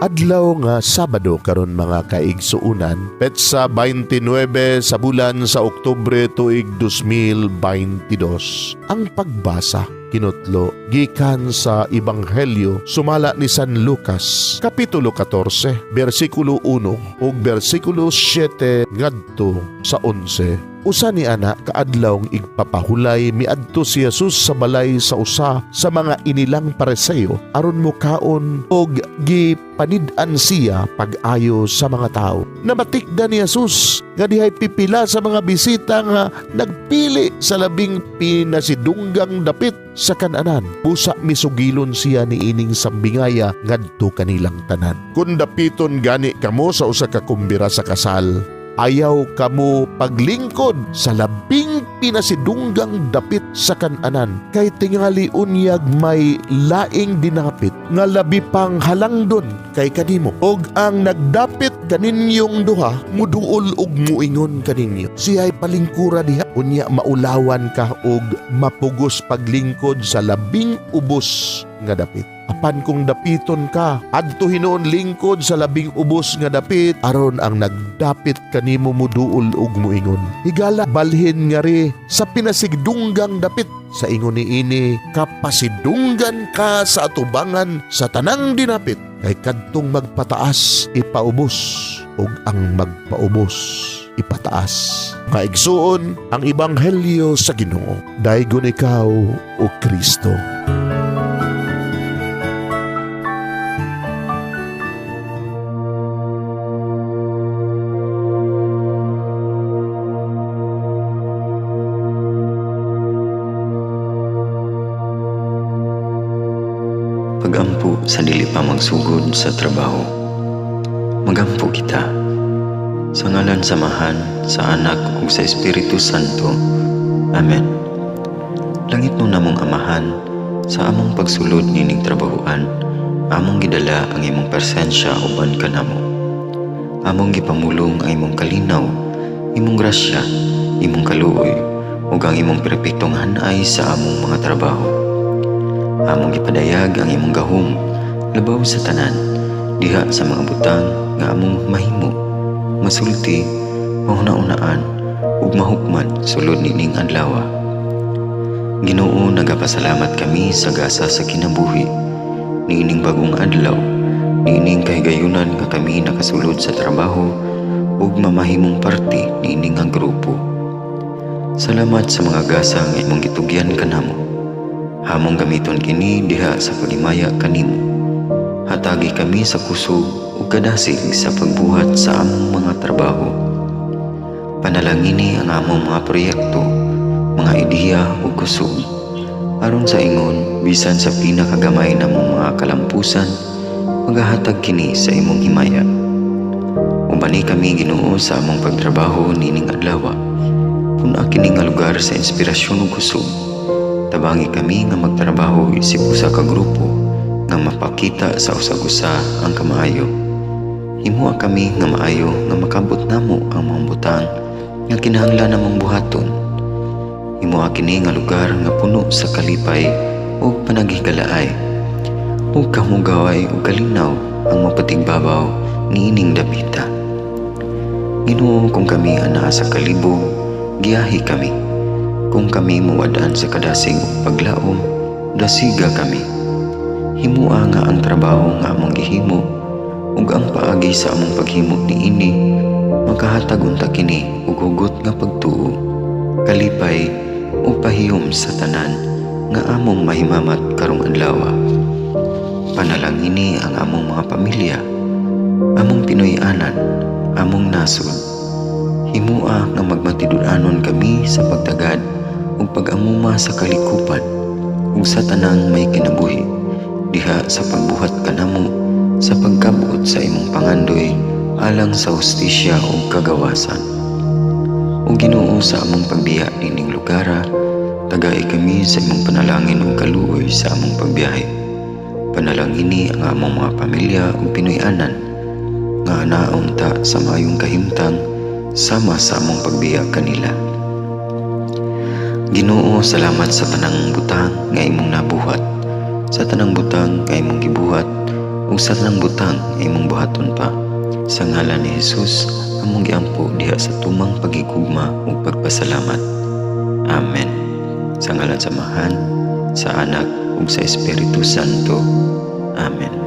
Adlaw nga Sabado karon mga kaigsuunan, petsa 29 sa bulan sa Oktubre tuig 2022. Ang pagbasa kinutlo gikan sa Ebanghelyo sumala ni San Lucas kapitulo 14 bersikulo 1 ug bersikulo 7 ngadto sa 11. Usa ni ana kaadlawng igpapahulay miadto si Jesus sa balay sa usa sa mga inilang Pariseo aron mukaon og gipanid-an siya pag-ayo sa mga tao. Nabatikdan ni Jesus nga dihay pipila sa mga bisita nga nagpili sa labing pinasidunggang dapit sa kananan. Busa misugilon siya ni ining sambingaya ngadto kanilang tanan. Kun dapiton gani kamo sa usa ka kumbira sa kasal, ayaw kamo paglingkod sa labing pinasidunggang dapit sa kananan, kay tingali unyag may laing dinapit nga labi pang halangdon kay kanimo, og ang nagdapit kaninyong duha muduol og muingon kaninyo. Siya'y palingkura diha, unya maulawan ka og mapugos paglingkod sa labing ubos nga dapit. Apan kung dapiton ka, adto hinuon lingkod sa labing ubos nga dapit, aron ang nagdapit kanimo muduol ug muingon, higala balhin nga ri sa pinasigdunggang dapit. Sa ingon ni ini, kapasidunggan ka sa atubangan sa tanang dinapit, kay kadtong magpataas ipaubos ug ang magpaubos ipataas. Kaigsuon ang Ebanghelyo sa Ginoo. Daygon ikaw o Kristo. Pagampo sa dili pa magsugod sa trabaho. Magampo kita sa ngalan samahan sa Anak ug sa Espiritu Santo. Amen. Langit no namong Amahan, sa among pagsulod nining trabahoan, among gidala ang imong presensya uban kanamo. Among gipamulong ang imong kalinaw, imong grasya, imong kaluoy ug ang imong perpektong hanay sa among mga trabaho. Among gipadayag ang imong gahom labaw sa tanan, diha sa mga butang nga among mahimo, masulti, mahuna-unaan ug mahukman sulod nining adlaw. Ginoo, nagapasalamat kami sa gasa sa kinabuhi niining bagong adlaw, niining kahigayunan nga kami nakasulod sa trabaho ug mamahimong parte niining nga grupo. Salamat sa mga gasa nga imong gitugyan kanamo. Hamong gamiton kini diha sa pagimaya kanimo. Hatagi kami sa kusog ug kadasig sa pagbuhat sa among mga trabaho. Panalangini ang among mga proyekto, mga ideya ug kusog, aron sa ingon bisan sa pinakagamay namong mga kalampusan, magahatag kini sa imong himaya. Ubani kami, Ginoo, sa among pagtrabaho nining adlaw. Puna kini nga lugar sa inspirasyon ug kusog. Tabangi kami nga magtrabaho isip usa ka grupo nga mapakita sa usag-usa ang kamaayo. Himuha kami nga maayo nga makabot namo ang mga butang nga kinahanglan namong buhaton. Himuha kini nga lugar nga puno sa kalipay ug panagihigalaay, ug kamugaway ug kalinaw ang mapatigbabaw niining dapita. Ginoo, kung kami anaa sa kalibog, giyahi kami. Kung kami muwadaan sa kadasig ug paglaom, dasiga kami. Himua nga ang trabaho nga among gihimo ug ang paagi sa among paghimo niini makahatag unta kini ug hugot nga pagtuo, kalipay ug pahiyom sa tanan nga among mahimamat karong adlaw. Panalangini ang among mga pamilya, among Pinoy-anan, among nasod. Himua nga magmatidud-anon kami sa pagtagad ug pag-amuma sa kalikupan ug sa tanang may kinabuhi, diha sa pagbuhat kanamo sa pagkabuot sa imong pangandoy alang sa hustisya ug kagawasan. O Ginoo, sa among pagbiya nining lugar, tagay kami sa imong panalangin ug kaluoy sa among pagbiyahe. Panalangini ang among mga pamilya ug Pinoy-anan nga anaon ta sa maayong kahimtang sama sa among pagbiya kanila. Ginoo, salamat sa tanang butang nga imong nabuhat, sa tanang butang nga imong gibuhat Usat lang butang imong buhaton pa. Sa ngalan ni Jesus, among giampo diha sa tumang pagigugma ug pagpasalamat. Amen. Sa ngalan sa Amahan, sa Anak ug sa Espiritu Santo. Amen.